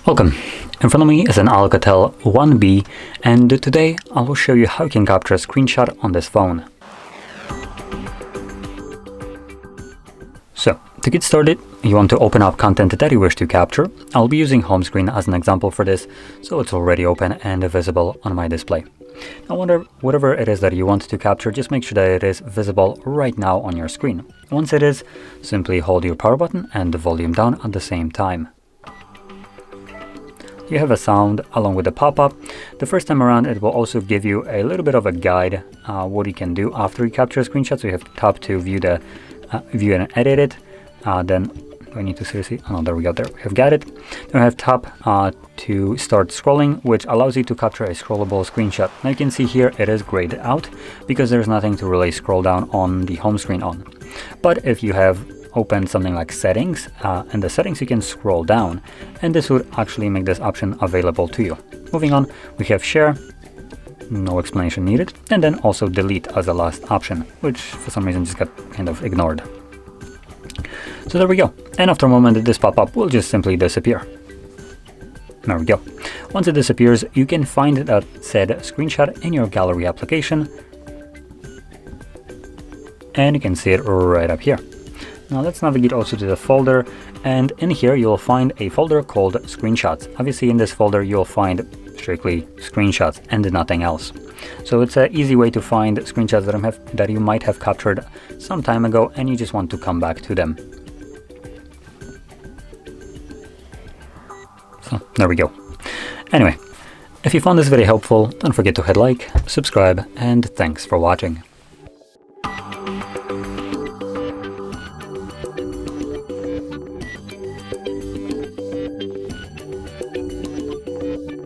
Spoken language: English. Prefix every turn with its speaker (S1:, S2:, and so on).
S1: Welcome. In front of me is an ALCATEL 1B, and today I will show you how you can capture a screenshot on this phone. So, to get started, you want to open up content that you wish to capture. I'll be using home screen as an example for this, so it's already open and visible on my display. Now, whatever it is that you want to capture, just make sure that it is visible right now on your screen. Once it is, simply hold your power button and the volume down at the same time. You have a sound along with the pop-up. The first time around, it will also give you a little bit of a guide what you can do after you capture a screenshot. So you have to tap to view and edit it. Then do I need to seriously? Oh, there we go. There we have got it. Then I have tap to start scrolling, which allows you to capture a scrollable screenshot. Now you can see here it is grayed out because there's nothing to really scroll down on the home screen on. But if you have open something like settings, and the settings you can scroll down, and this would actually make this option available to you. Moving on, we have share, no explanation needed, and then also delete as the last option, which for some reason just got kind of ignored. So there we go, and after a moment this pop-up will just simply disappear. There we go. Once it disappears, you can find that said screenshot in your gallery application, and you can see it right up here. Now let's navigate also to the folder, and in here you'll find a folder called screenshots. Obviously in this folder you'll find strictly screenshots and nothing else. So it's an easy way to find screenshots that you might have captured some time ago and you just want to come back to them. So there we go. Anyway, if you found this video helpful, don't forget to hit like, subscribe, and thanks for watching.